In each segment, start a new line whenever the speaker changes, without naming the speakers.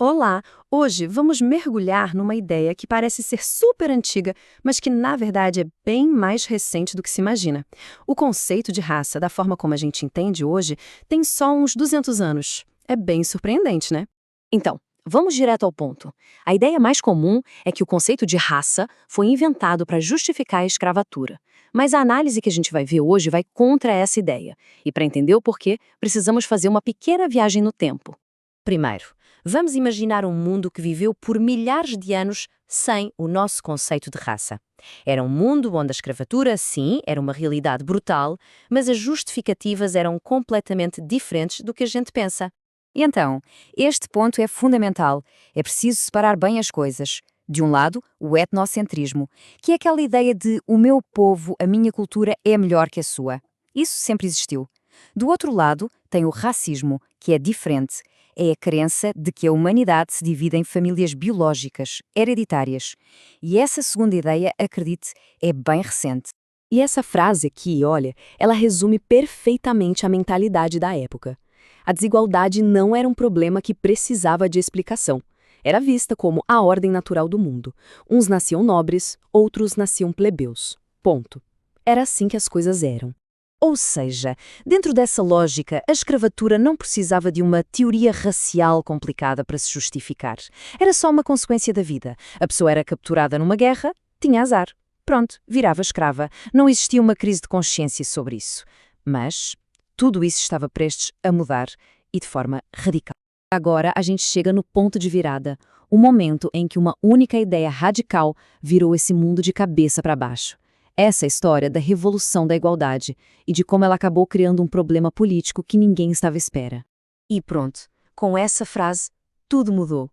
Olá! Hoje vamos mergulhar numa ideia que parece ser super antiga, mas que na verdade é bem mais recente do que se imagina. O conceito de raça, da forma como a gente entende hoje, tem só uns 200 anos. É bem surpreendente, né?
Então, vamos direto ao ponto. A ideia mais comum é que o conceito de raça foi inventado para justificar a escravatura. Mas a análise que a gente vai ver hoje vai contra essa ideia. E para entender o porquê, precisamos fazer uma pequena viagem no tempo. Primeiro, vamos imaginar um mundo que viveu por milhares de anos sem o nosso conceito de raça. Era um mundo onde a escravatura, sim, era uma realidade brutal, mas as justificativas eram completamente diferentes do que a gente pensa. E então, este ponto é fundamental. É preciso separar bem as coisas. De um lado, o etnocentrismo, que é aquela ideia de o meu povo, a minha cultura é melhor que a sua. Isso sempre existiu. Do outro lado, tem o racismo, que é diferente. É a crença de que a humanidade se divide em famílias biológicas, hereditárias. E essa segunda ideia, acredite, é bem recente.
E essa frase aqui, olha, ela resume perfeitamente a mentalidade da época. A desigualdade não era um problema que precisava de explicação. Era vista como a ordem natural do mundo. Uns nasciam nobres, outros nasciam plebeus. Ponto. Era assim que as coisas eram. Ou seja, dentro dessa lógica, a escravatura não precisava de uma teoria racial complicada para se justificar. Era só uma consequência da vida. A pessoa era capturada numa guerra, tinha azar. Pronto, virava escrava. Não existia uma crise de consciência sobre isso. Mas tudo isso estava prestes a mudar e de forma radical. Agora a gente chega no ponto de virada, o momento em que uma única ideia radical virou esse mundo de cabeça para baixo. Essa é a história da revolução da igualdade e de como ela acabou criando um problema político que ninguém estava à espera.
E pronto, com essa frase, tudo mudou.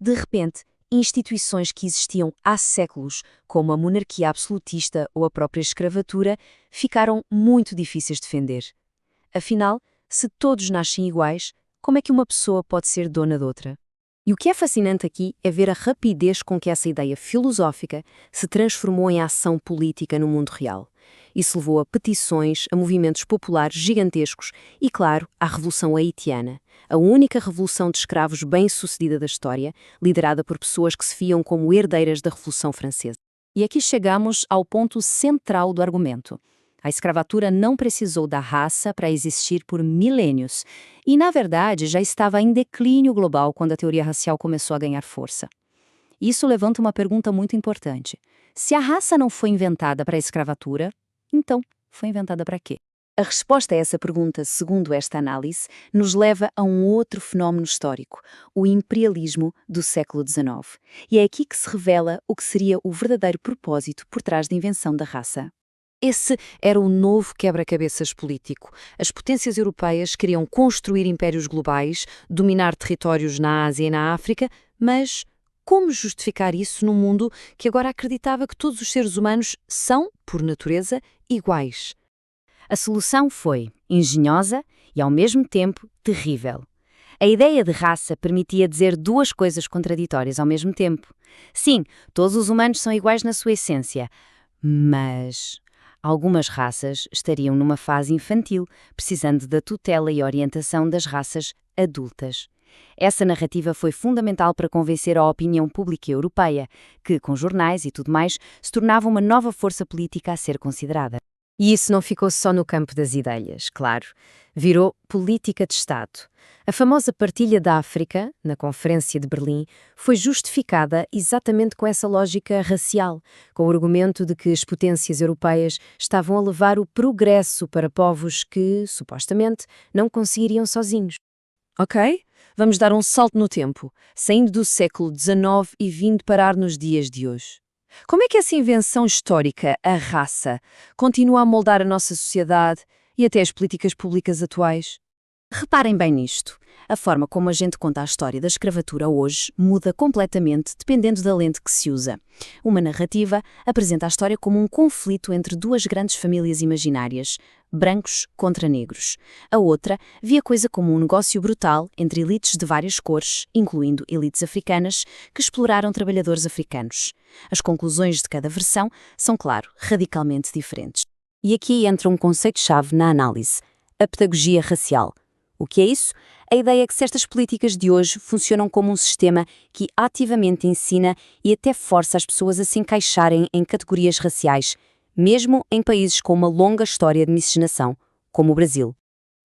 De repente, instituições que existiam há séculos, como a monarquia absolutista ou a própria escravatura, ficaram muito difíceis de defender. Afinal, se todos nascem iguais, como é que uma pessoa pode ser dona de outra? E o que é fascinante aqui é ver a rapidez com que essa ideia filosófica se transformou em ação política no mundo real. Isso levou a petições, a movimentos populares gigantescos e, claro, à Revolução Haitiana, a única revolução de escravos bem-sucedida da história, liderada por pessoas que se viam como herdeiras da Revolução Francesa. E aqui chegamos ao ponto central do argumento. A escravatura não precisou da raça para existir por milênios e, na verdade, já estava em declínio global quando a teoria racial começou a ganhar força. Isso levanta uma pergunta muito importante. Se a raça não foi inventada para a escravatura, então foi inventada para quê? A resposta a essa pergunta, segundo esta análise, nos leva a um outro fenómeno histórico, o imperialismo do século XIX. E é aqui que se revela o que seria o verdadeiro propósito por trás da invenção da raça. Esse era o novo quebra-cabeças político. As potências europeias queriam construir impérios globais, dominar territórios na Ásia e na África, mas como justificar isso num mundo que agora acreditava que todos os seres humanos são, por natureza, iguais? A solução foi engenhosa e, ao mesmo tempo, terrível. A ideia de raça permitia dizer duas coisas contraditórias ao mesmo tempo. Sim, todos os humanos são iguais na sua essência, mas algumas raças estariam numa fase infantil, precisando da tutela e orientação das raças adultas. Essa narrativa foi fundamental para convencer a opinião pública europeia, que, com jornais e tudo mais, se tornava uma nova força política a ser considerada. E isso não ficou só no campo das ideias, claro. Virou política de Estado. A famosa partilha da África, na Conferência de Berlim, foi justificada exatamente com essa lógica racial, com o argumento de que as potências europeias estavam a levar o progresso para povos que, supostamente, não conseguiriam sozinhos.
Ok? Vamos dar um salto no tempo, saindo do século XIX e vindo parar nos dias de hoje. Como é que essa invenção histórica, a raça, continua a moldar a nossa sociedade e até as políticas públicas atuais?
Reparem bem nisto. A forma como a gente conta a história da escravatura hoje muda completamente dependendo da lente que se usa. Uma narrativa apresenta a história como um conflito entre duas grandes famílias imaginárias, brancos contra negros. A outra via a coisa como um negócio brutal entre elites de várias cores, incluindo elites africanas, que exploraram trabalhadores africanos. As conclusões de cada versão são, claro, radicalmente diferentes. E aqui entra um conceito-chave na análise: a pedagogia racial. O que é isso? A ideia é que certas políticas de hoje funcionam como um sistema que ativamente ensina e até força as pessoas a se encaixarem em categorias raciais, mesmo em países com uma longa história de miscigenação, como o Brasil.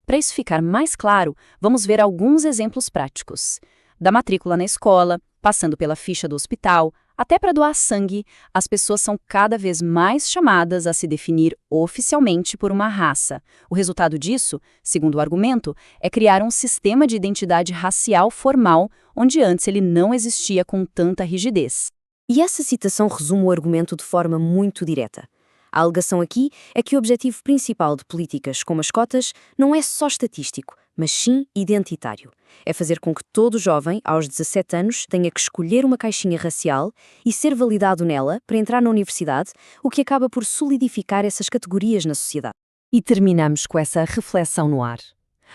Para isso ficar mais claro, vamos ver alguns exemplos práticos. Da matrícula na escola, passando pela ficha do hospital, até para doar sangue, as pessoas são cada vez mais chamadas a se definir oficialmente por uma raça. O resultado disso, segundo o argumento, é criar um sistema de identidade racial formal, onde antes ele não existia com tanta rigidez.
E essa citação resume o argumento de forma muito direta. A alegação aqui é que o objetivo principal de políticas como as cotas não é só estatístico, mas sim identitário. É fazer com que todo jovem, aos 17 anos, tenha que escolher uma caixinha racial e ser validado nela para entrar na universidade, o que acaba por solidificar essas categorias na sociedade.
E terminamos com essa reflexão no ar.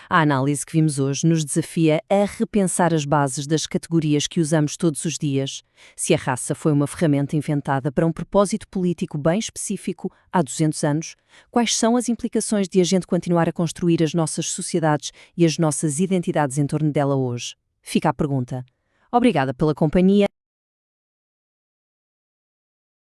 A análise que vimos hoje nos desafia a repensar as bases das categorias que usamos todos os dias. Se a raça foi uma ferramenta inventada para um propósito político bem específico há 200 anos, quais são as implicações de a gente continuar a construir as nossas sociedades e as nossas identidades em torno dela hoje? Fica a pergunta. Obrigada pela companhia.